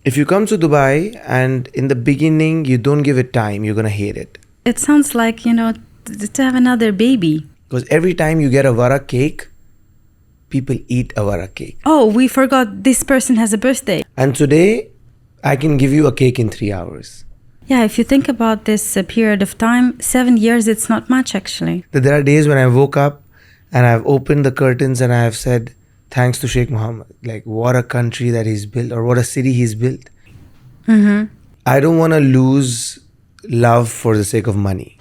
if you come to Dubai and in the beginning you don't give it time, you're going to hate it. It sounds like, to have another baby. Because every time you get a Varak cake, people eat a Varak cake. Oh, we forgot this person has a birthday. And today, I can give you a cake in 3 hours. Yeah, if you think about this period of time, 7 years, it's not much actually. There are days when I woke up and I've opened the curtains and I have said, thanks to Sheikh Mohammed. Like, what a country that he's built, or what a city he's built. Mm-hmm. I don't want to lose love for the sake of money.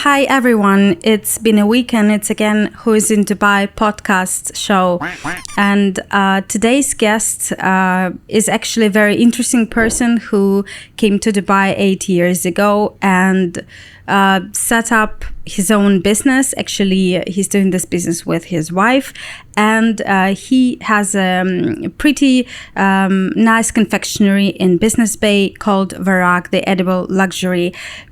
Hi everyone, it's been a week and it's again Who's in Dubai podcast show, and today's guest is actually a very interesting person who came to Dubai 8 years ago and set up his own business. Actually, he's doing this business with his wife, and he has a pretty nice confectionery in Business Bay called Varak The Edible Luxury.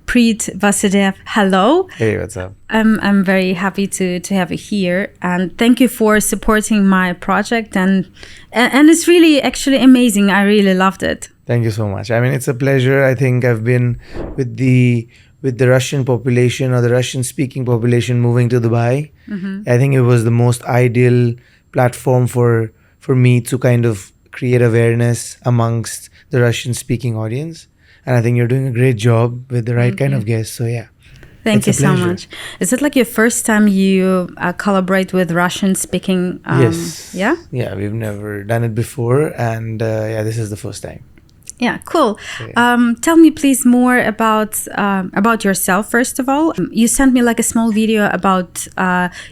Preet Vasudev, hello. Hey, what's up? I'm very happy to have you here, and thank you for supporting my project, and it's really actually amazing. I really loved it. Thank you so much. I mean, it's a pleasure. I think I've been with the Russian population, or the Russian speaking population, moving to Dubai. Mm-hmm. I think it was the most ideal platform for me to kind of create awareness amongst the Russian speaking audience. And I think you're doing a great job with the right kind of guests. So yeah. Thank you so much. Is it like your first time you collaborate with Russian speaking? Yes. Yeah? Yeah, we've never done it before. And this is the first time. Yeah, cool. Tell me please more about yourself, first of all. You sent me like a small video about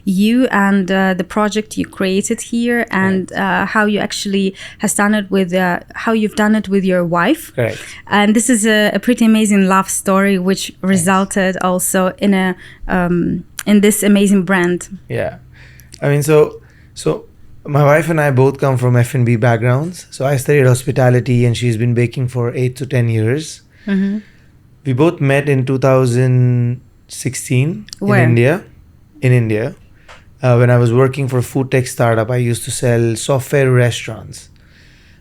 you and the project you created here, and how you actually has done it with how you've done it with your wife. Correct. And this is a pretty amazing love story, which resulted also in in this amazing brand. Yeah, I mean, so my wife and I both come from F&B backgrounds. So I studied hospitality and she's been baking for 8 to 10 years. Mm-hmm. We both met in 2016 Where? in India. When I was working for a food tech startup, I used to sell software restaurants.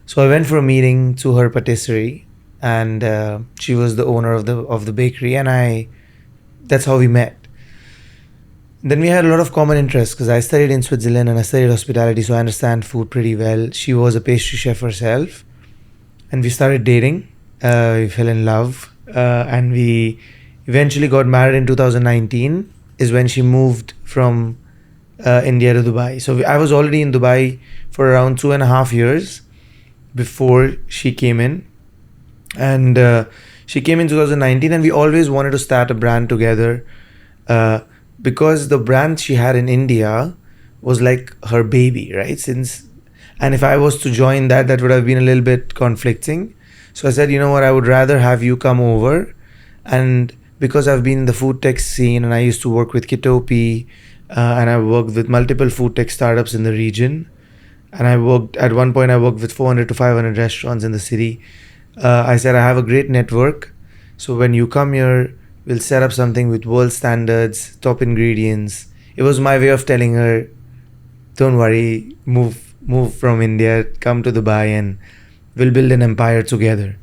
So I went for a meeting to her patisserie, and she was the owner of the bakery, and that's how we met. Then we had a lot of common interests because I studied in Switzerland and I studied hospitality, so I understand food pretty well. She was a pastry chef herself, and we started dating. We fell in love, and we eventually got married in 2019 is when she moved from India to Dubai. So I was already in Dubai for around 2.5 years before she came in, and she came in 2019, and we always wanted to start a brand together. Because the brand she had in India was like her baby, right? And if I was to join that would have been a little bit conflicting. So I said, you know what, I would rather have you come over. And because I've been in the food tech scene and I used to work with Kitopi, and I worked with multiple food tech startups in the region. And at one point I worked with 400 to 500 restaurants in the city. I said, I have a great network. So when you come here, we'll set up something with world standards, top ingredients. It was my way of telling her, don't worry, move from India, come to Dubai, and we'll build an empire together.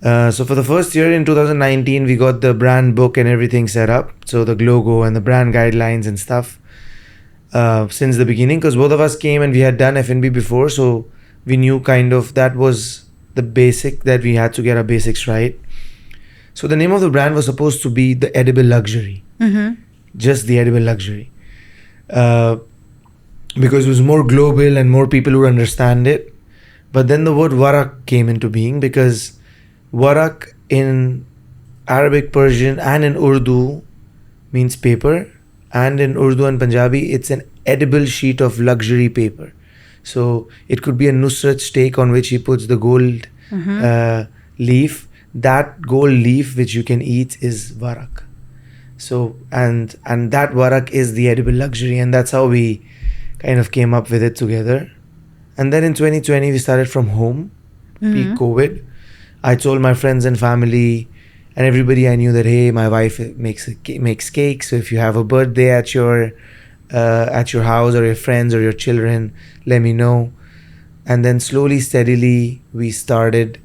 So for the first year in 2019, we got the brand book and everything set up. So the logo and the brand guidelines and stuff since the beginning, because both of us came and we had done F&B before. So we knew kind of that was the basic, that we had to get our basics right. So the name of the brand was supposed to be The Edible Luxury. Mm-hmm. Just The Edible Luxury. Because it was more global and more people would understand it. But then the word Varak came into being, because Varak in Arabic, Persian and in Urdu means paper. And in Urdu and Punjabi, it's an edible sheet of luxury paper. So it could be a Nusrat steak on which he puts the gold leaf. That gold leaf which you can eat is Varak. So and that Varak is the edible luxury, and that's how we kind of came up with it together. And then in 2020 we started from home, peak COVID. I told my friends and family, And everybody I knew that, hey, my wife makes cakes. So if you have a birthday at your house or your friends or your children, let me know. And then slowly, steadily, we started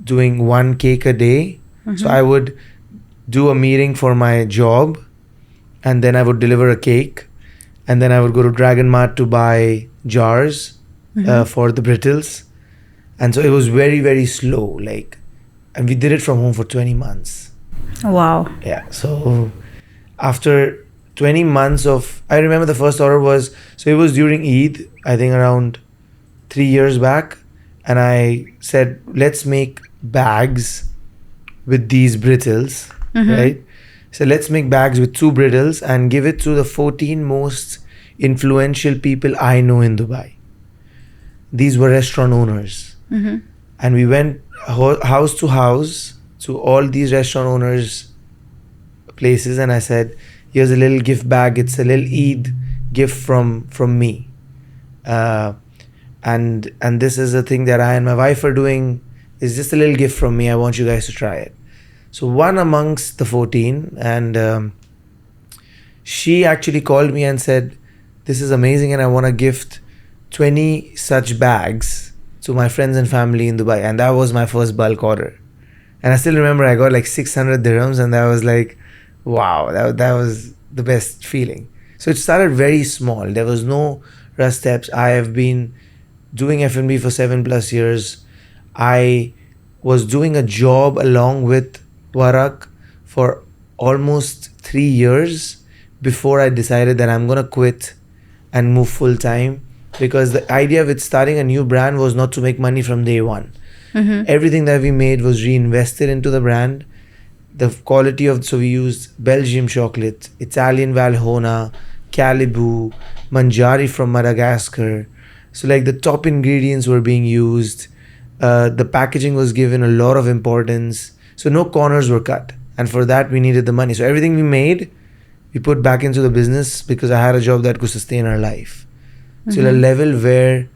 doing one cake a day. So I would do a meeting for my job, and then I would deliver a cake, and then I would go to Dragon Mart to buy jars for the brittles. And so it was very, very slow, and we did it from home for 20 months. Wow. Yeah. So after 20 months I remember the first order was, so it was during Eid, I think around 3 years back. And I said, let's make bags with these brittles, right? So let's make bags with 2 brittles and give it to the 14 most influential people I know in Dubai. These were restaurant owners. And we went house to house to all these restaurant owners' places, and I said, here's a little gift bag. It's a little Eid gift from me. And this is a thing that I and my wife are doing. It's just a little gift from me. I want you guys to try it. So one amongst the 14, and she actually called me and said, this is amazing, and I want to gift 20 such bags to my friends and family in Dubai. And that was my first bulk order. And I still remember I got 600 dirhams, and that was wow, that was the best feeling. So it started very small. There was no rush steps. I have been doing F&B for 7+ years. I was doing a job along with Varak for almost 3 years before I decided that I'm going to quit and move full time, because the idea with starting a new brand was not to make money from day one. Everything that we made was reinvested into the brand. The quality so we used Belgium chocolate, Italian Valhona, Calibu, Manjari from Madagascar. So the top ingredients were being used. The packaging was given a lot of importance. So no corners were cut. And for that, we needed the money. So everything we made, we put back into the business, because I had a job that could sustain our life. So a level where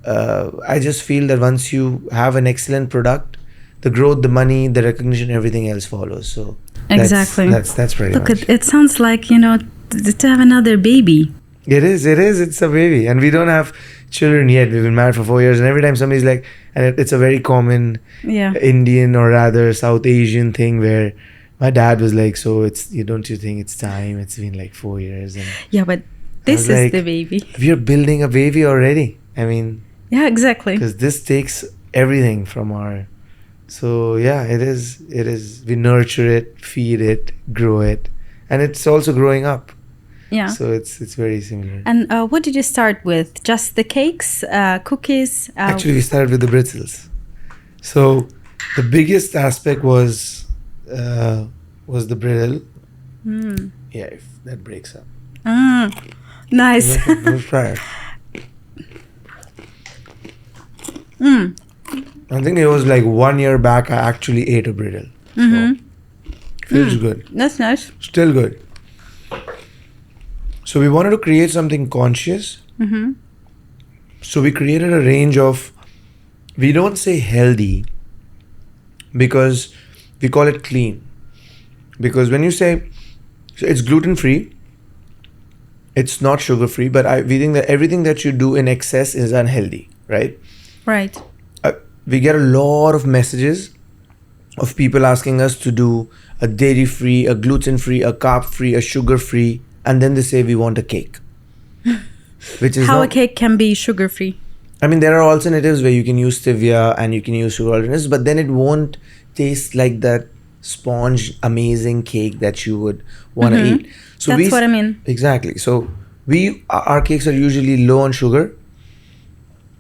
I just feel that once you have an excellent product, the growth, the money, the recognition, everything else follows. So exactly. That's pretty Look, much. it sounds like, to have another baby. It is. It's a baby. And we don't have children yet. We've been married for 4 years. And every time somebody's and it's a very common Indian or rather South Asian thing where my dad was so don't you think it's time? It's been 4 years. And yeah, but this is the baby. We are building a baby already. I mean. Yeah, exactly. Because this takes everything from our. So yeah, it is. We nurture it, feed it, grow it, and it's also growing up. Yeah. So it's very similar. And what did you start with? Just the cakes, cookies? Actually, we started with the brittles. So the biggest aspect was the brittle. Yeah, if that breaks up. Nice. We'll try it. I think it was 1 year back I actually ate a brittle. So feels good. That's nice. Still good. So we wanted to create something conscious. So we created a range of, we don't say healthy, because we call it clean. Because when you say, so it's gluten-free, it's not sugar-free, but we think that everything that you do in excess is unhealthy, right? Right. We get a lot of messages of people asking us to do a dairy-free, a gluten-free, a carb-free, a sugar-free, and then they say we want a cake. Which is how a cake can be sugar-free? I mean, there are alternatives where you can use stevia and you can use sugar alternatives, but then it won't taste like that sponge amazing cake that you would want to eat. So that's what I mean. Exactly. So our cakes are usually low on sugar.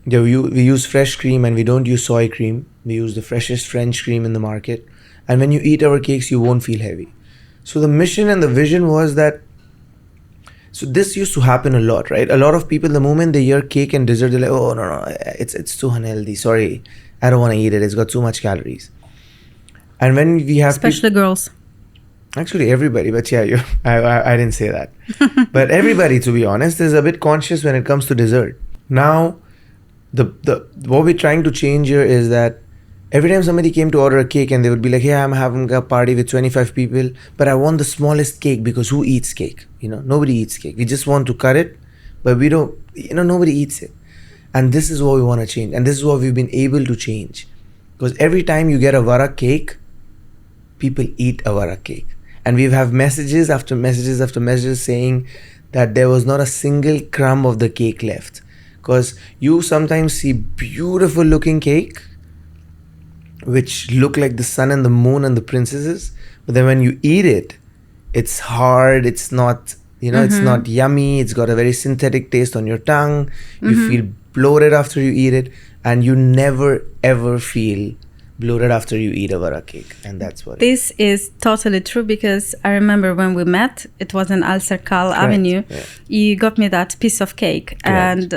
Yeah, we use fresh cream and we don't use soy cream. We use the freshest French cream in the market. And when you eat our cakes, you won't feel heavy. So the mission and the vision was that, so this used to happen a lot, right? A lot of people, the moment they hear cake and dessert, they're like, oh, no, it's too unhealthy. Sorry, I don't want to eat it. It's got too much calories. And when we have... Especially girls. Actually, everybody. But yeah, I didn't say that. But everybody, to be honest, is a bit conscious when it comes to dessert. Now, what we're trying to change here is that every time somebody came to order a cake and they would be like, hey, I'm having a party with 25 people, but I want the smallest cake because who eats cake? Nobody eats cake. We just want to cut it, but we don't, nobody eats it. And this is what we want to change. And this is what we've been able to change. Because every time you get a Varak cake, people eat a Varak cake. And we've have messages after messages after messages saying that there was not a single crumb of the cake left. Because you sometimes see beautiful looking cake, which look like the sun and the moon and the princesses. But then when you eat it, it's hard, it's not, it's not yummy, it's got a very synthetic taste on your tongue. You feel bloated after you eat it, and you never ever feel bloated after you eat a Varak cake. And that's what this is totally true, because I remember when we met, it was in Al Serkal Avenue. Yeah. You got me that piece of cake. Correct. And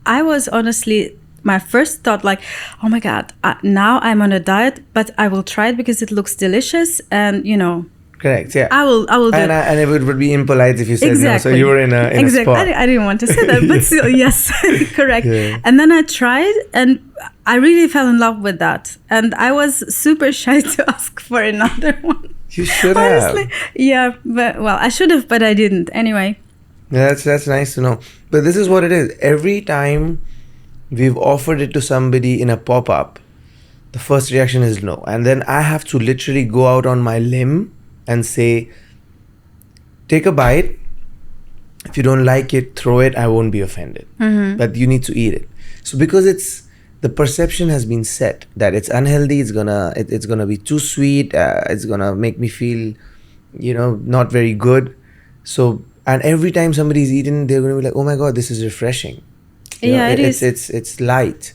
I was honestly, my first thought, like, oh my God, now I'm on a diet, but I will try it because it looks delicious. And, Correct, yeah. I will do it. And it would be impolite if you said Exactly. no. So you were in a spot. I didn't want to say that, but still, yes, correct. Yeah. And then I tried, and I really fell in love with that. And I was super shy to ask for another one. You should Honestly, have. yeah, but I should have, but I didn't. Anyway. Yeah, that's nice to know. But this is what it is. Every time we've offered it to somebody in a pop-up, the first reaction is no. And then I have to literally go out on my limb and say, take a bite. If you don't like it, throw it. I won't be offended. But you need to eat it. So because the perception has been set that it's unhealthy, it's gonna be too sweet, it's gonna make me feel, not very good. So, and every time somebody's eaten, they're gonna be like, oh my God, this is refreshing. It is. It's light.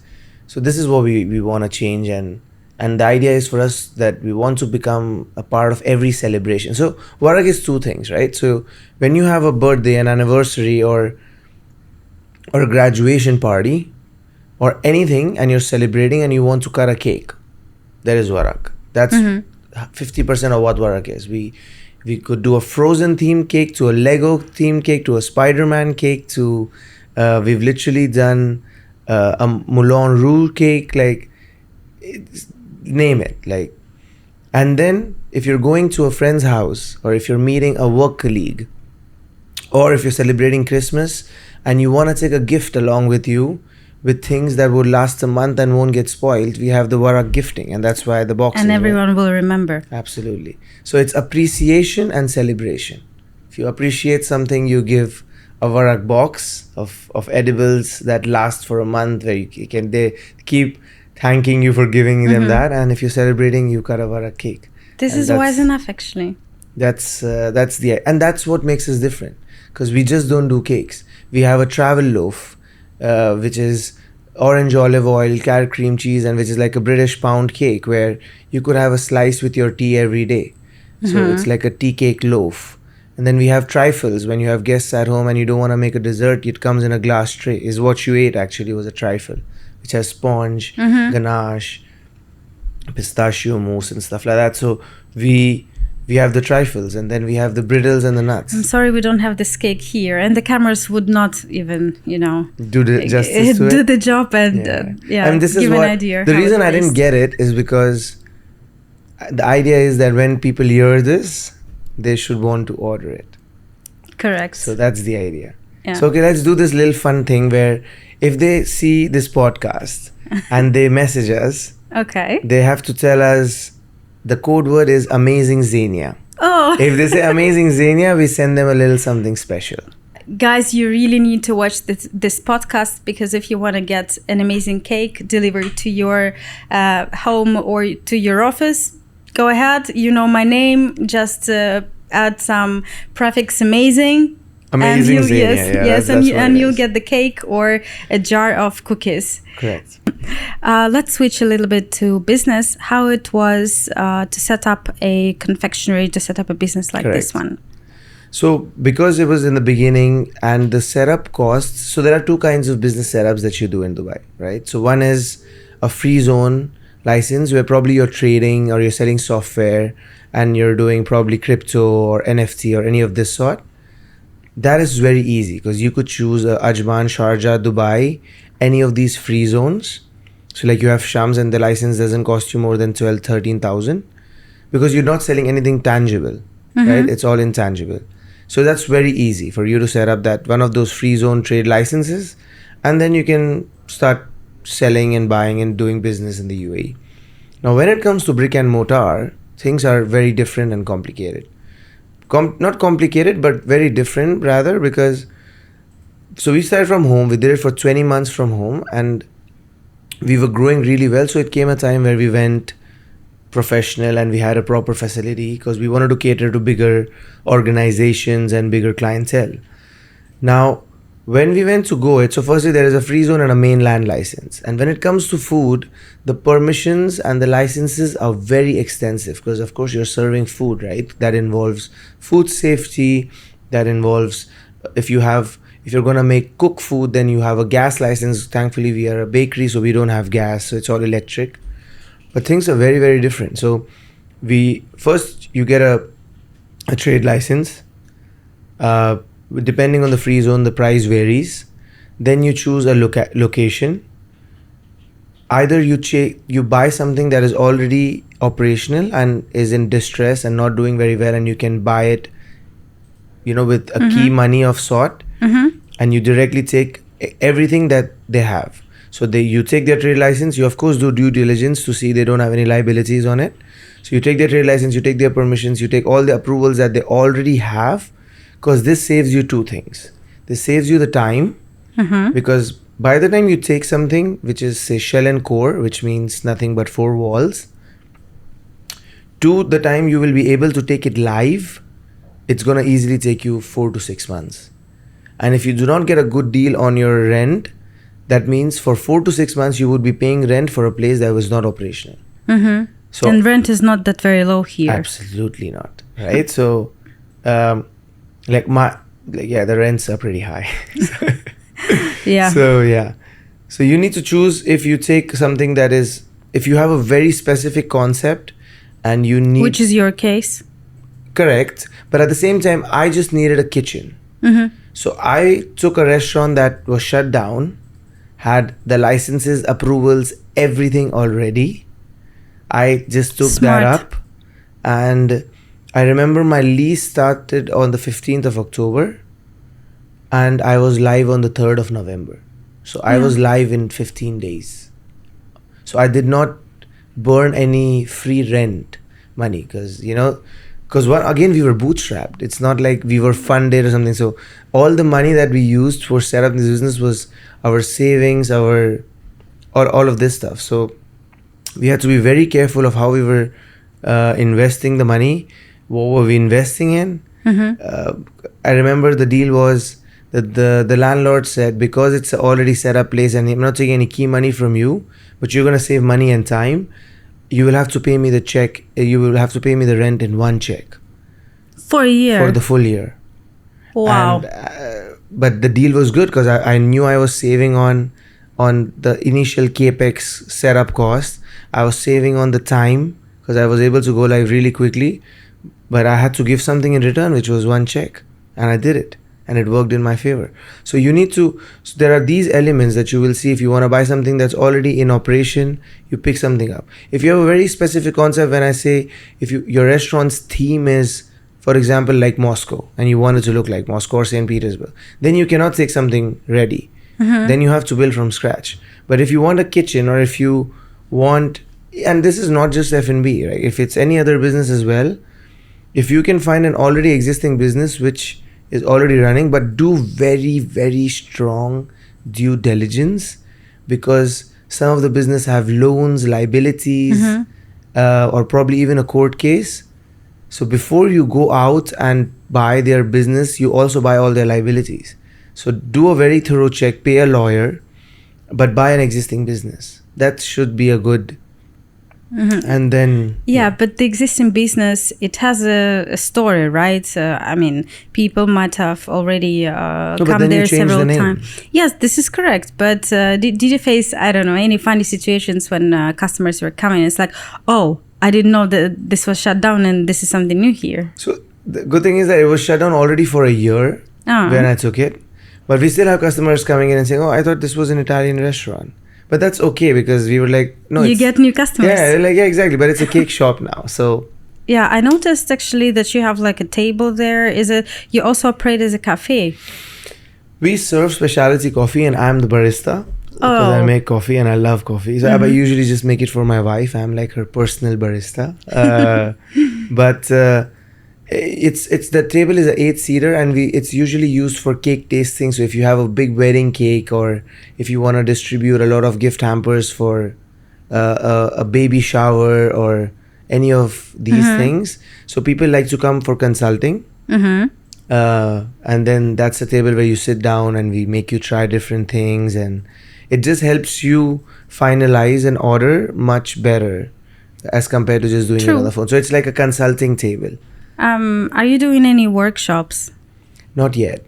So this is what we want to change, and the idea is for us that we want to become a part of every celebration. So Varak is two things, right? So when you have a birthday, an anniversary, or a graduation party, or anything, and you're celebrating and you want to cut a cake, that is Varak. That's 50% of what Varak is. We could do a Frozen themed cake, to a Lego themed cake, to a Spider-Man cake, to we've literally done a Moulin Rouge cake, name it. And then if you're going to a friend's house, or if you're meeting a work colleague, or if you're celebrating Christmas and you want to take a gift along with you with things that would last a month and won't get spoiled, we have the Varak gifting, and that's why the box And is everyone will remember. Absolutely. So it's appreciation and celebration. If you appreciate something, you give a Varak box of edibles that last for a month, where they keep thanking you for giving them that. And if you're celebrating, you cut a Varak cake. This is wise enough, actually. That's what makes us different, because we just don't do cakes. We have a travel loaf, which is orange olive oil, carrot cream cheese, and which is like a British pound cake, where you could have a slice with your tea every day. So it's like a tea cake loaf. And then we have trifles. When you have guests at home and you don't want to make a dessert, it comes in a glass tray. Is what you ate actually was a trifle, which has sponge, ganache, pistachio mousse and stuff like that. So we have the trifles, and then we have the briddles and the nuts. I'm sorry we don't have this cake here, and the cameras would not even, do the justice to do it. the job and I mean, this give is an idea. The how reason it I didn't tastes. get it is because the idea is that when people hear this, they should want to order it. Correct. So that's the idea. Yeah. So okay, let's do this little fun thing where if they see this podcast and they message us, Okay. they have to tell us the code word is Amazing Xenia. Oh. If they say Amazing Xenia, we send them a little something special. Guys, you really need to watch this podcast, because if you want to get an amazing cake delivered to your home or to your office, go ahead. You know my name. Just add some prefix amazing. Amazing and Xenia. Yes, that's and what it you'll is. get the cake or a jar of cookies. Correct. Let's switch a little bit to business. How it was to set up a confectionery, to set up a business like this Correct. one. So because it was in the beginning and the setup costs, so there are two kinds of business setups that you do in Dubai, right? So one is a free zone license, where probably you're trading or you're selling software and you're doing probably crypto or NFT or any of this sort. That is very easy, because you could choose Ajman, Sharjah, Dubai, any of these free zones, So like you have Shams and the license doesn't cost you more than 12-13,000 because you're not selling anything tangible, right? It's all intangible. So that's very easy for you to set up that one of those free zone trade licenses, and then you can start selling and buying and doing business in the UAE. Now, when it comes to brick and mortar, things are very different and complicated. Not complicated, but very different rather, because so we started from home. We did it for 20 months from home, and we were growing really well. So it came a time where we went professional and we had a proper facility because we wanted to cater to bigger organizations and bigger clientele. Now, when we went to go it, so firstly there is a free zone and a mainland license. And when it comes to food, the permissions and the licenses are very extensive because of course you're serving food, right? That involves food safety, that involves if you're going to cook food, then you have a gas license. Thankfully we are a bakery, so we don't have gas, so it's all electric. But things are very, very different. So you get a trade license. Depending on the free zone, the price varies. Then you choose a location. Either you buy something that is already operational and is in distress and not doing very well, and you can buy it, with a key money of sort, and you directly take everything that they have. So you take their trade license, you of course do due diligence to see they don't have any liabilities on it. So you take their trade license, you take their permissions, you take all the approvals that they already have, because this saves you two things. This saves you the time, because by the time you take something which is say shell and core, which means nothing but four walls, to the time you will be able to take it live, it's going to easily take you 4 to 6 months. And if you do not get a good deal on your rent, that means for 4 to 6 months, you would be paying rent for a place that was not operational. So, and rent is not that very low here. Absolutely not. Right? So, the rents are pretty high. Yeah. So you need to choose if you take something that is, if you have a very specific concept and you need... Which is your case. Correct. But at the same time, I just needed a kitchen. So I took a restaurant that was shut down, had the licenses, approvals, everything already. I just took that up, and I remember my lease started on the 15th of October and I was live on the 3rd of November. So I was live in 15 days. So I did not burn any free rent money because we were bootstrapped. It's not like we were funded or something. So all the money that we used for set up this business was our savings, all of this stuff. So we had to be very careful of how we were investing the money. What were we investing in? I remember the deal was that the landlord said, because it's an already set up place and I'm not taking any key money from you, but you're going to save money and time, you will have to pay me the check. You will have to pay me the rent in one check. For a year? For the full year. Wow. And, but the deal was good because I knew I was saving on the initial capex setup cost. I was saving on the time because I was able to go live really quickly. But I had to give something in return, which was one check. And I did it. And it worked in my favor. So there are these elements that you will see. If you want to buy something that's already in operation, you pick something up. If you have a very specific concept, when I say your restaurant's theme is, for example, like Moscow, and you want it to look like Moscow or St. Petersburg, then you cannot take something ready. Then you have to build from scratch. But if you want a kitchen, or if you want, and this is not just F&B, right? If it's any other business as well, if you can find an already existing business which is already running, but do very, very strong due diligence, because some of the business have loans, liabilities, or probably even a court case. So before you go out and buy their business, you also buy all their liabilities. So do a very thorough check, pay a lawyer, but buy an existing business. That should be a good... And then but the existing business, it has a story, right? People might have already come there several times. Yes, this is correct. But did you face, I don't know, any funny situations when customers were coming? It's like, oh, I didn't know that this was shut down and this is something new here. So the good thing is that it was shut down already for a year when I took it. But we still have customers coming in and saying, oh, I thought this was an Italian restaurant. But that's okay because we were like, no, You get new customers. Yeah, exactly. But it's a cake shop now, so. Yeah, I noticed actually that you have like a table there. Is it you also operate as a cafe? We serve specialty coffee, and I'm the barista because I make coffee and I love coffee. So I usually just make it for my wife. I'm like her personal barista. But it's the table is an 8-seater, and it's usually used for cake tasting. So if you have a big wedding cake, or if you want to distribute a lot of gift hampers for a baby shower or any of these things, so people like to come for consulting. And then that's a table where you sit down and we make you try different things, and it just helps you finalize an order much better as compared to just doing it on the phone. So it's like a consulting table. Are you doing any workshops? Not yet.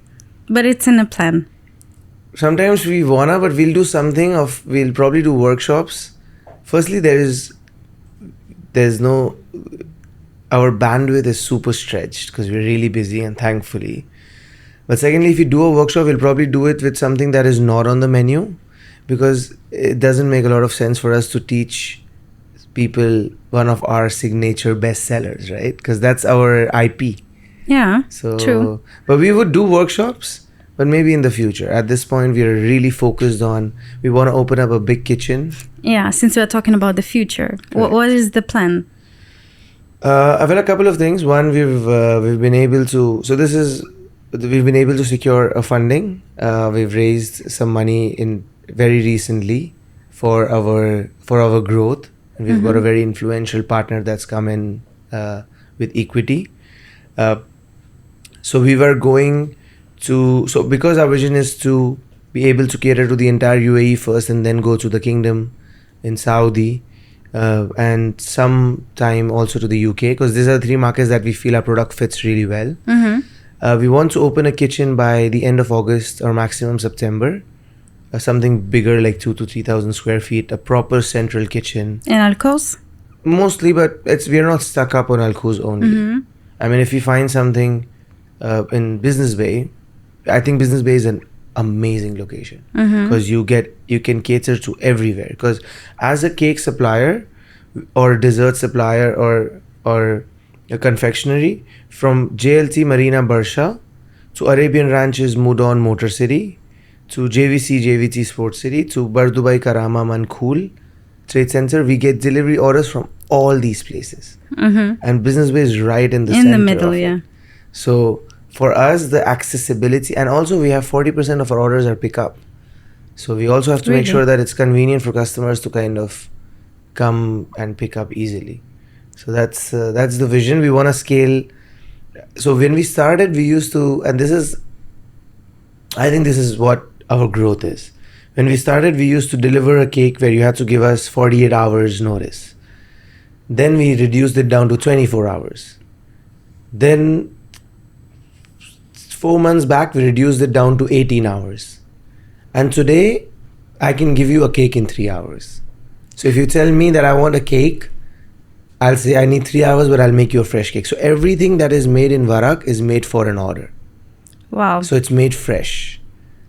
But it's in a plan. Sometimes we wanna, but we'll do something of, we'll probably do workshops. Firstly, there's no, our bandwidth is super stretched because we're really busy, and thankfully. But secondly, if you do a workshop, we'll probably do it with something that is not on the menu, because it doesn't make a lot of sense for us to teach people one of our signature bestsellers, right? Because that's our IP. Yeah, so true. But we would do workshops, but maybe in the future. At this point, we are really focused on, we want to open up a big kitchen. Yeah, since we're talking about the future, what is the plan? I've had a couple of things. One, we've been able to, we've been able to secure a funding. We've raised some money in very recently for our growth, and we've got a very influential partner that's come in with equity. So we were going to, so because our vision is to be able to cater to the entire UAE first, and then go to the kingdom in Saudi, and some time also to the UK, because these are the 3 markets that we feel our product fits really well. We want to open a kitchen by the end of August or maximum September. Something bigger, like 2,000 to 3,000 square feet, a proper central kitchen. In Al-Quds? Mostly, but we're not stuck up on Al-Quds only. I mean, if you find something in Business Bay, I think Business Bay is an amazing location, because you can cater to everywhere. Because as a cake supplier or dessert supplier or a confectionery, from JLT Marina Barsha to Arabian Ranches Mudon Motor City to JVT Sports City to Bardubai Karama Mankhul Trade Center, we get delivery orders from all these places. And Business Bay is right in the center. In the middle, yeah. So for us, the accessibility, and also we have 40% of our orders are pickup. So we also have to make sure that it's convenient for customers to kind of come and pick up easily. So that's the vision. We want to scale. So when we started, we used to, and I think this is what our growth is. When we started, we used to deliver a cake where you had to give us 48 hours notice. Then we reduced it down to 24 hours. Then 4 months back, we reduced it down to 18 hours. And today, I can give you a cake in 3 hours. So if you tell me that I want a cake, I'll say I need 3 hours, but I'll make you a fresh cake. So everything that is made in Varak is made for an order. Wow. So it's made fresh.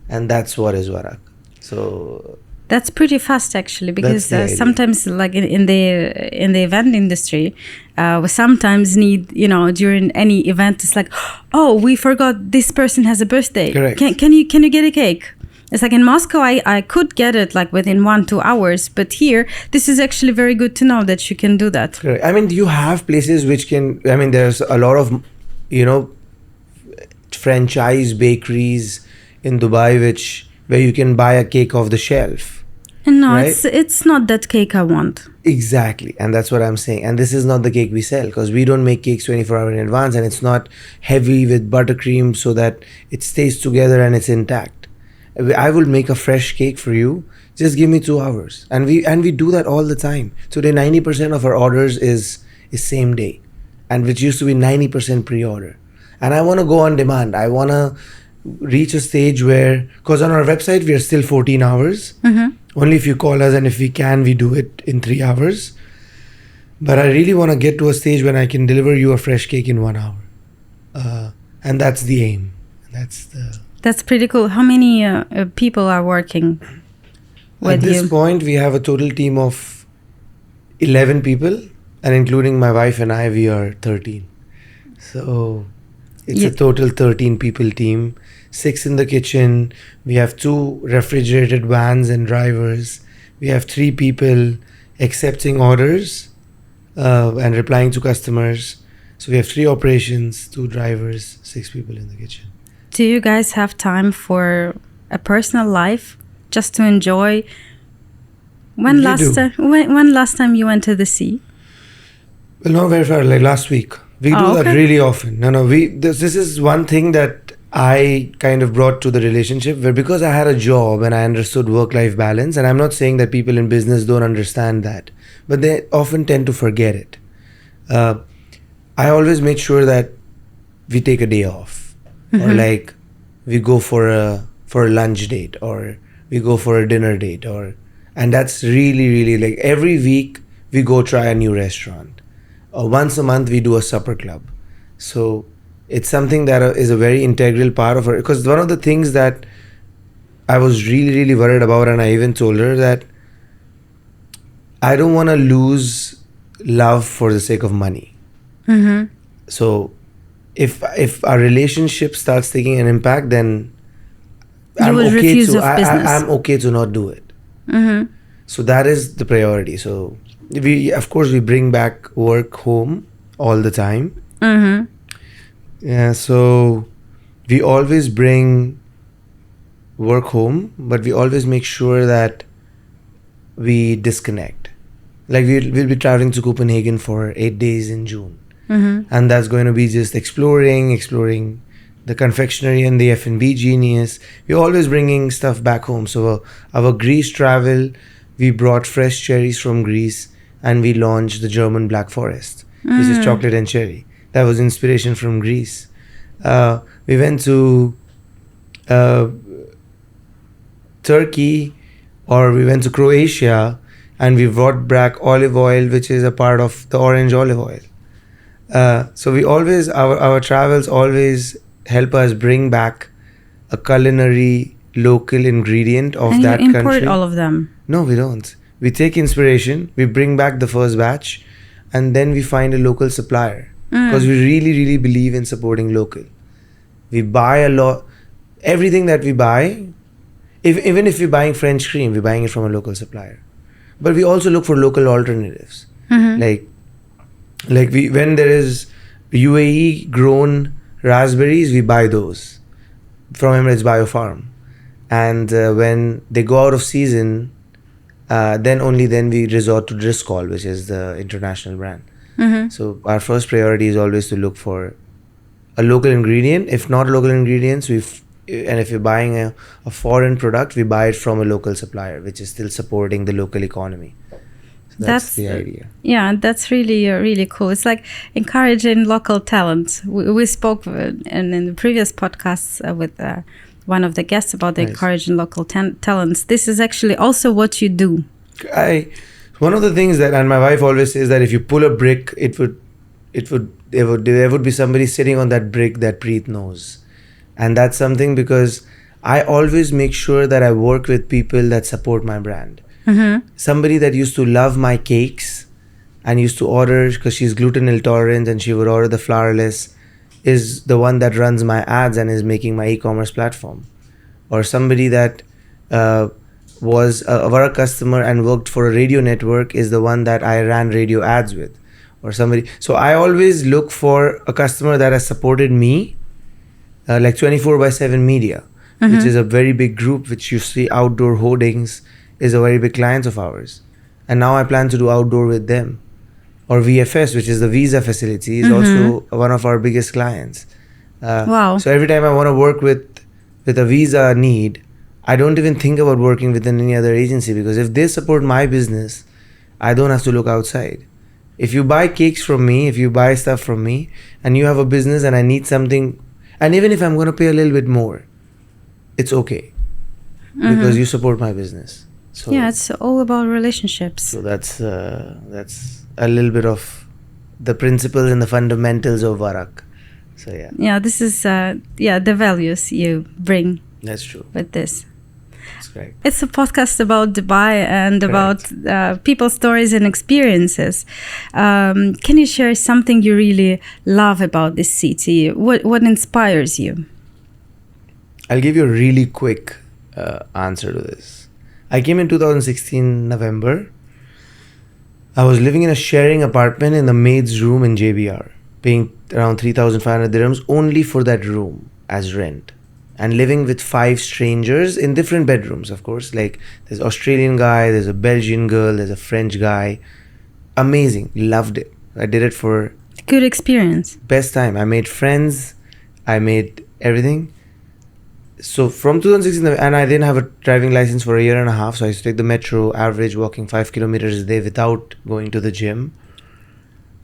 And that's what is Varak. So that's pretty fast, actually, because sometimes, like in the event industry, we sometimes need, during any event, it's like, oh, we forgot this person has a birthday. Correct. Can you get a cake? It's like in Moscow, I could get it like within 1-2 hours, but here, this is actually very good to know that you can do that. Correct. I mean, you have places which can, I mean, there's a lot of, franchise bakeries in Dubai where you can buy a cake off the shelf. No, right? it's not that cake I want. Exactly. And that's what I'm saying. And this is not the cake we sell, because we don't make cakes 24 hours in advance, and it's not heavy with buttercream so that it stays together and it's intact. I will make a fresh cake for you. Just give me 2 hours. And we do that all the time. Today, 90% of our orders is same day, and which used to be 90% pre-order. And I want to go on demand. I want to reach a stage where, because on our website, we are still 14 hours. Only if you call us, and if we can, we do it in 3 hours. But I really want to get to a stage when I can deliver you a fresh cake in 1 hour. And that's the aim. That's pretty cool. How many people are working? with At this you? point, we have a total team of 11 people, and including my wife and I, we are 13. So it's a total 13 people team, 6 in the kitchen. We have 2 refrigerated vans and drivers. We have 3 people accepting orders and replying to customers. So we have 3 operations, 2 drivers, 6 people in the kitchen. Do you guys have time for a personal life just to enjoy? When last time you went to the sea? Well, not very far, like last week. We do that really often. This is one thing that I kind of brought to the relationship, where because I had a job and I understood work-life balance, and I'm not saying that people in business don't understand that, but they often tend to forget it. I always make sure that we take a day off, or like we go for a lunch date, or we go for a dinner date, and that's really, really like every week we go try a new restaurant. Once a month we do a supper club. So it's something that is a very integral part of her, because one of the things that I was really, really worried about, and I even told her that I don't want to lose love for the sake of money. So if our relationship starts taking an impact, then I'm okay to not do it. So that is the priority. So we bring back work home all the time. Yeah, so we always bring work home, but we always make sure that we disconnect. Like we'll be traveling to Copenhagen for 8 days in June. And that's going to be just exploring the confectionary and the F&B genius. We're always bringing stuff back home. So our Greece travel, we brought fresh cherries from Greece, and we launched the German Black Forest, which is chocolate and cherry. That was inspiration from Greece. We went to Turkey, or we went to Croatia, and we brought back olive oil, which is a part of the orange olive oil. So we always, our travels always help us bring back a culinary local ingredient of that country. And you import all of them? No, we don't. We take inspiration, we bring back the first batch, and then we find a local supplier. Because we really, really believe in supporting local. We buy a lot. Everything that we buy, even if we're buying French cream, we're buying it from a local supplier. But we also look for local alternatives. When there is UAE grown raspberries, we buy those from Emirates Biofarm. And when they go out of season, then we resort to Driscoll, which is the international brand. So our first priority is always to look for a local ingredient. If not local ingredients, and if you're buying a foreign product, we buy it from a local supplier, which is still supporting the local economy. So that's the idea. Yeah, that's really, really cool. It's like encouraging local talent. We spoke in the previous podcasts with one of the guests about encouraging local talents. This is actually also what you do. One of the things that, and my wife always says that if you pull a brick, there would be somebody sitting on that brick that Preet knows. And that's something because I always make sure that I work with people that support my brand. Somebody that used to love my cakes and used to order, because she's gluten intolerant and she would order the flourless, is the one that runs my ads and is making my e-commerce platform. Or somebody that was a Varak customer and worked for a radio network is the one that I ran radio ads with. Or somebody. So I always look for a customer that has supported me, like 24/7 media, which is a very big group, which you see outdoor hoardings, is a very big client of ours. And now I plan to do outdoor with them. Or VFS, which is the visa facility, is also one of our biggest clients. Wow. So every time I want to work with a visa need, I don't even think about working with any other agency, because if they support my business, I don't have to look outside. If you buy cakes from me, if you buy stuff from me, and you have a business and I need something, and even if I'm going to pay a little bit more, it's okay. Because you support my business. So yeah, it's all about relationships. So that's a little bit of the principles and the fundamentals of Varak. So yeah. Yeah, this is the values you bring. That's true. With this. That's correct. It's a podcast about Dubai and Correct. about people's stories and experiences. Can you share something you really love about this city? What inspires you? I'll give you a really quick answer to this. I came in 2016 November. I was living in a sharing apartment in the maid's room in JBR, paying around 3,500 dirhams only for that room as rent. And living with 5 strangers in different bedrooms, of course. Like, there's an Australian guy, there's a Belgian girl, there's a French guy. Amazing. Loved it. I did it for... Good experience. Best time. I made friends. I made everything. So from 2016, and I didn't have a driving license for a year and a half. So I used to take the metro, average walking 5 kilometers a day without going to the gym.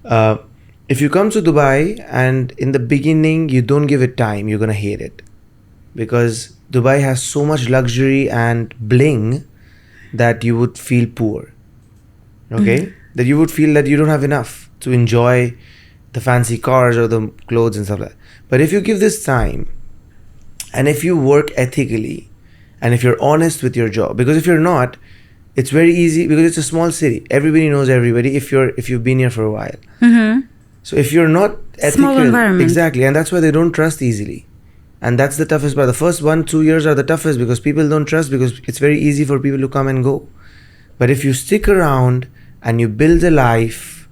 If you come to Dubai and in the beginning, you don't give it time, you're going to hate it. Because Dubai has so much luxury and bling that you would feel poor. Okay? That you would feel that you don't have enough to enjoy the fancy cars or the clothes and stuff like that. But if you give this time, and if you work ethically, and if you're honest with your job, because if you're not, it's very easy, because it's a small city. Everybody knows everybody if you've been here for a while. Mm-hmm. So if you're not ethical, small environment. Exactly, and that's why they don't trust easily. And that's the toughest part. The first 1-2 years are the toughest because people don't trust, because it's very easy for people to come and go. But if you stick around and you build a life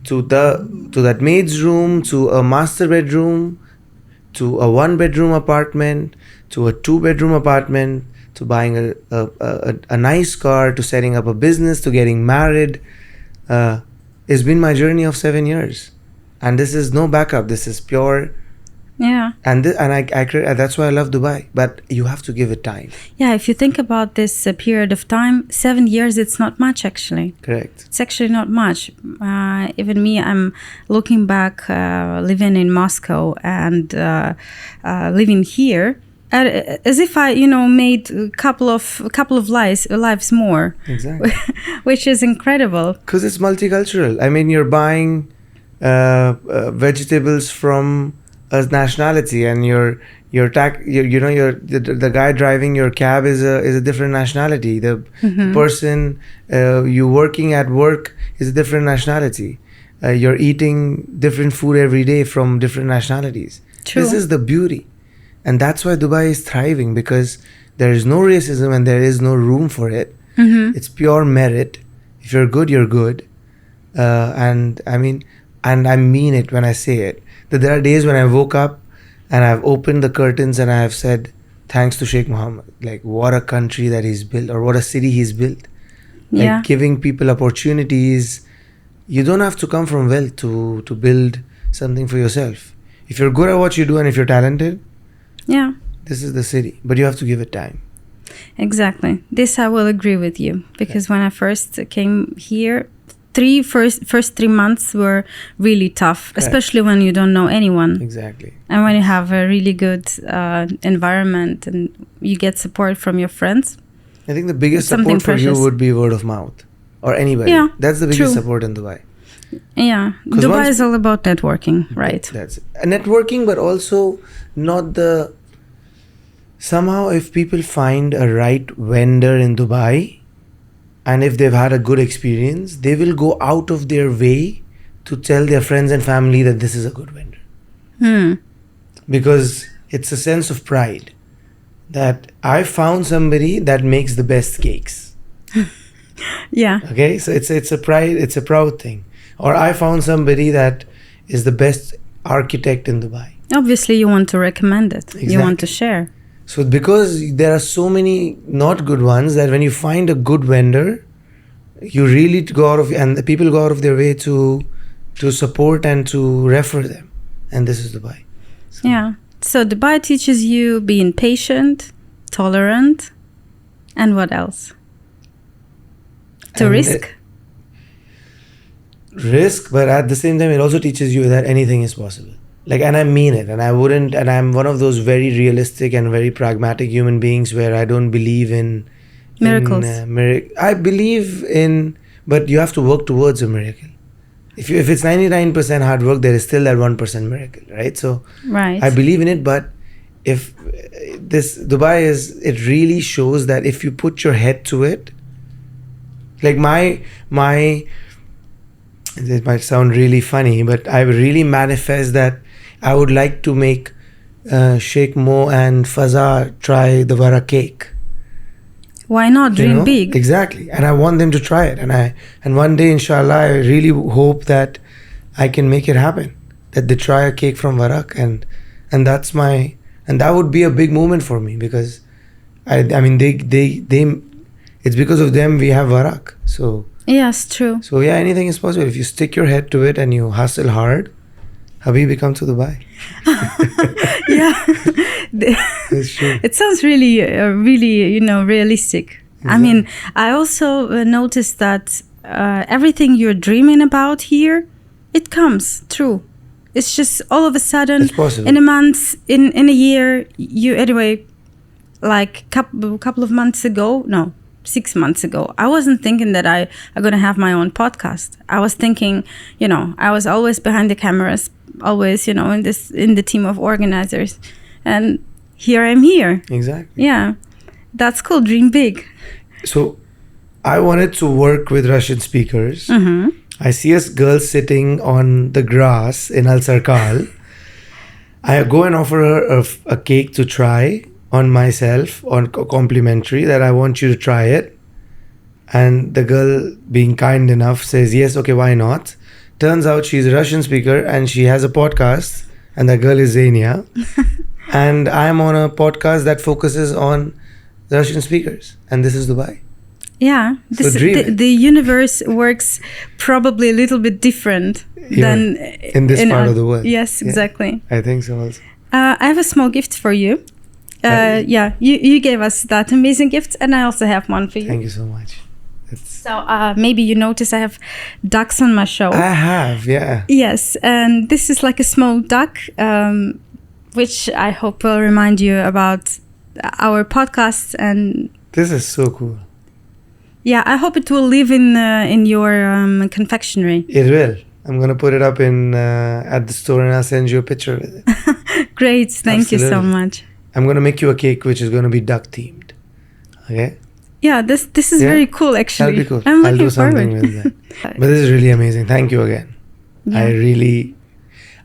to that maid's room, to a master bedroom, to a 1-bedroom apartment, to a 2-bedroom apartment, to buying a nice car, to setting up a business, to getting married, it's been my journey of 7 years. And this is no backup. This is pure. Yeah. And that's why I love Dubai. But you have to give it time. Yeah, if you think about this period of time, 7 years, it's not much actually. Correct. It's actually not much. Even me, I'm looking back, living in Moscow and living here, as if I, made a couple of lives more. Exactly. Which is incredible. Because it's multicultural. I mean, you're buying vegetables from a nationality, and the guy driving your cab is a different nationality. The person you working at work is a different nationality. You're eating different food every day from different nationalities. True. This is the beauty, and that's why Dubai is thriving, because there is no racism and there is no room for it. It's pure merit. If you're good, you're good, and I mean it when I say it. That there are days when I woke up and I've opened the curtains and I have said, thanks to Sheikh Mohammed. Like, what a country that he's built, or what a city he's built. Yeah. Like, giving people opportunities. You don't have to come from wealth to build something for yourself. If you're good at what you do and if you're talented, yeah, this is the city. But you have to give it time. Exactly. This I will agree with you, because when I first came here, first 3 months were really tough. Correct. Especially when you don't know anyone. Exactly. And when you have a really good environment and you get support from your friends. I think the biggest support for you would be word of mouth, or anybody. Yeah, that's the biggest support in Dubai. Yeah, Dubai is all about networking, right? That's networking, but also not the... Somehow, if people find a right vendor in Dubai, and if they've had a good experience, they will go out of their way to tell their friends and family that this is a good vendor. Because it's a sense of pride that I found somebody that makes the best cakes. Yeah. Okay, so it's a pride, it's a proud thing. Or I found somebody that is the best architect in Dubai. Obviously, you want to recommend it. Exactly. You want to share. So because there are so many not good ones, that when you find a good vendor, you really go out of, and the people go out of their way to support and to refer them. And this is Dubai. So. Yeah. So Dubai teaches you being patient, tolerant, and what else? To risk. Risk, but at the same time, it also teaches you that anything is possible. Like, and I mean it, and I'm one of those very realistic and very pragmatic human beings where I don't believe in miracles. I believe in, but you have to work towards a miracle. If it's 99% hard work, there is still that 1% miracle, right? So right. I believe in it, but if this Dubai it really shows that if you put your head to it, like my it might sound really funny, but I really manifest that I would like to make Sheikh Mo and Faza try the Varak cake. Why not? Dream big. Exactly. And I want them to try it. And one day, inshallah, I really hope that I can make it happen. That they try a cake from Varak, and that would be a big moment for me, because I mean they it's because of them we have Varak. So yes, true. So yeah, anything is possible if you stick your head to it and you hustle hard. Habibi, come to Dubai. Yeah, That's true. it sounds really, realistic. Exactly. I mean, I also noticed that everything you're dreaming about here, it comes true. It's just all of a sudden, it's possible. in a month, in a year, like couple of months ago, no, 6 months ago, I wasn't thinking that I'm going to have my own podcast. I was thinking, I was always behind the cameras, always, in the team of organizers. And here I'm here. Exactly. Yeah. That's cool. Dream big. So I wanted to work with Russian speakers. Mm-hmm. I see a girl sitting on the grass in Al Sarkal. I go and offer her a cake to try on myself, on complimentary, that I want you to try it. And the girl, being kind enough, says, yes, okay, why not? Turns out she's a Russian speaker and she has a podcast, and the girl is Kseniya. And I'm on a podcast that focuses on Russian speakers, and this is Dubai. Yeah, the universe works probably a little bit different than in this part of the world. Yes, exactly. I think so also. I have a small gift for you. You gave us that amazing gift, and I also have one for you. Thank you so much. So maybe you notice I have ducks on my show. I have, yeah. Yes, and this is like a small duck, which I hope will remind you about our podcast. And this is so cool. Yeah, I hope it will live in your confectionery. It will. I'm gonna put it up at the store, and I'll send you a picture with it. Great, thank you so much. I'm gonna make you a cake which is gonna be duck themed. Okay. Yeah, this is very cool actually. That'll be cool. I'm I'll looking do something forward. with that. But this is really amazing. Thank you again. Yeah.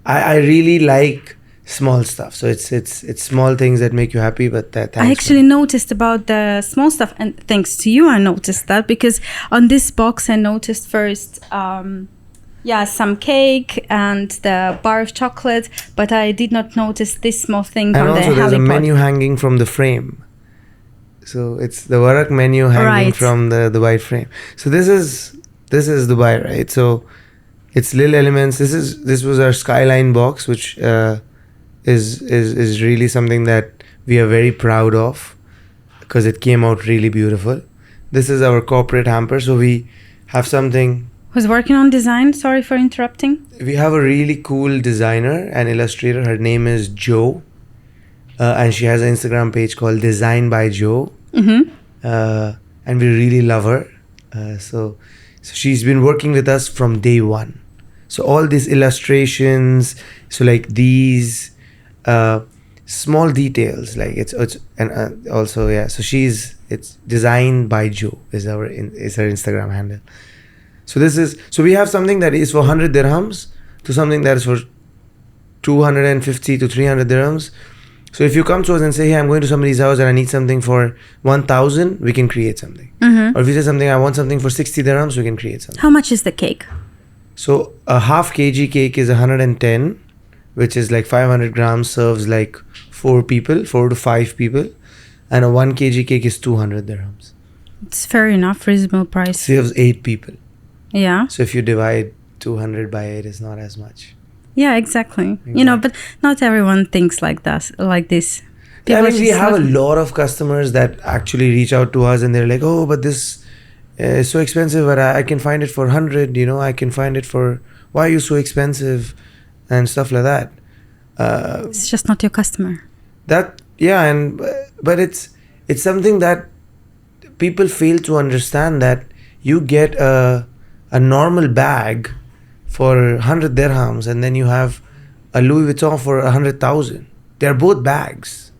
I really like small stuff. So it's small things that make you happy. But thanks. I actually noticed about the small stuff, and thanks to you, I noticed that, because on this box I noticed first, some cake and the bar of chocolate, but I did not notice this small thing. And from also the there's a halipod. menu hanging from the frame. So it's the Varak menu hanging from the white frame. So this is Dubai, right? So it's little elements. This was our skyline box, which is really something that we are very proud of, because it came out really beautiful. This is our corporate hamper. So we have something. Who's working on design? Sorry for interrupting. We have a really cool designer and illustrator. Her name is Jo. And she has an Instagram page called Design by Jo. Mm-hmm. And we really love her. So she's been working with us from day one. So all these illustrations, so like these small details, like it's and also so it's Designed by Jo is her Instagram handle. So we have something that is for 100 dirhams to something that is for 250 to 300 dirhams. So if you come to us and say, hey, I'm going to somebody's house and I need something for 1,000, we can create something. Mm-hmm. Or if you say something, I want something for 60 dirhams, we can create something. How much is the cake? So a half kg cake is 110, which is like 500 grams, serves like 4 to 5 people. And a 1 kg cake is 200 dirhams. It's fair enough, reasonable price. Serves 8 people. Yeah. So if you divide 200 by 8, it's not as much. Yeah, exactly. But not everyone thinks like this. Yeah, I mean, we have a lot of customers that actually reach out to us and they're like, oh, but this is so expensive, but I can find it for 100, I can find it for, why are you so expensive? And stuff like that. It's just not your customer. But it's something that people fail to understand, that you get a normal bag for 100 dirhams and then you have a Louis Vuitton for 100,000. They're both bags.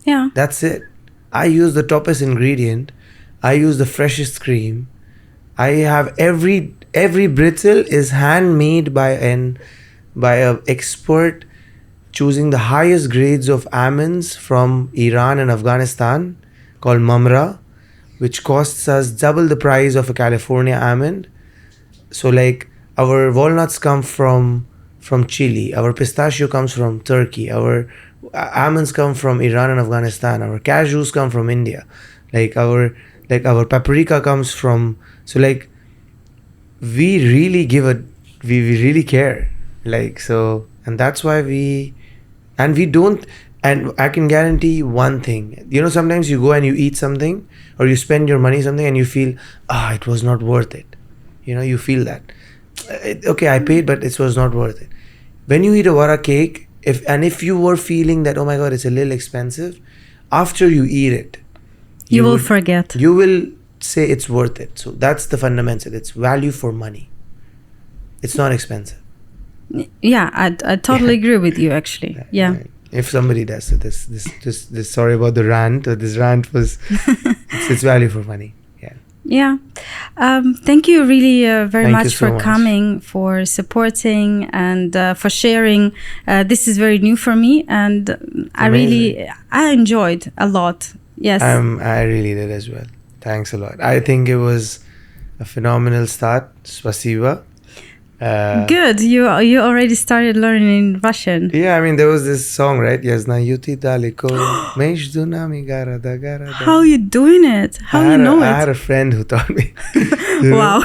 Yeah. That's it. I use the toppest ingredient. I use the freshest cream. I have every brittle is handmade by a expert, choosing the highest grades of almonds from Iran and Afghanistan, called Mamra, which costs us double the price of a California almond. So like our walnuts come from Chile, our pistachio comes from Turkey, our almonds come from Iran and Afghanistan, our cashews come from India, like our paprika comes from, so like we really we really care, like, so, and that's why we don't, and I can guarantee one thing, sometimes you go and you eat something or you spend your money something and you feel, it was not worth it, you feel that, okay, I paid, but it was not worth it. When you eat a Varak cake, if you were feeling that, oh my god, it's a little expensive, after you eat it, you will forget. You will say it's worth it. So that's the fundamental. It's value for money. It's not expensive. Yeah, I totally agree with you, actually. Yeah. If somebody does so, this sorry about the rant. This rant was it's value for money. Yeah. Yeah. Thank you really very much so for much. coming, for supporting, and for sharing. This is very new for me, and I enjoyed a lot. Yes. I really did as well. Thanks a lot. I think it was a phenomenal start. Spasiba. Good. You already started learning Russian. Yeah, I mean, there was this song, right? Yaznayuti daliko mejdunami garada garada. How are you doing it? How you know it? I had a friend who taught me. Wow.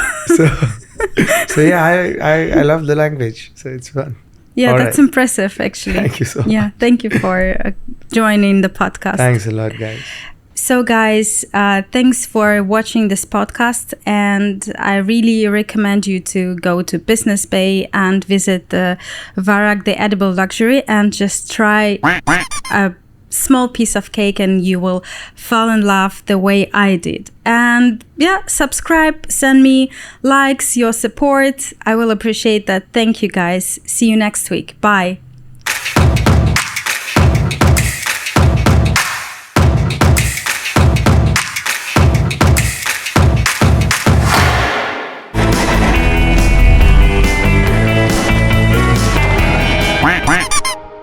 So yeah, I love the language. So it's fun. Yeah, All that's right. impressive, actually. Thank you so much. Yeah, thank you for joining the podcast. Thanks a lot, guys. So guys, thanks for watching this podcast, and I really recommend you to go to Business Bay and visit the Varak The Edible Luxury and just try a small piece of cake, and you will fall in love the way I did. And yeah, subscribe, send me likes, your support. I will appreciate that. Thank you guys. See you next week. Bye.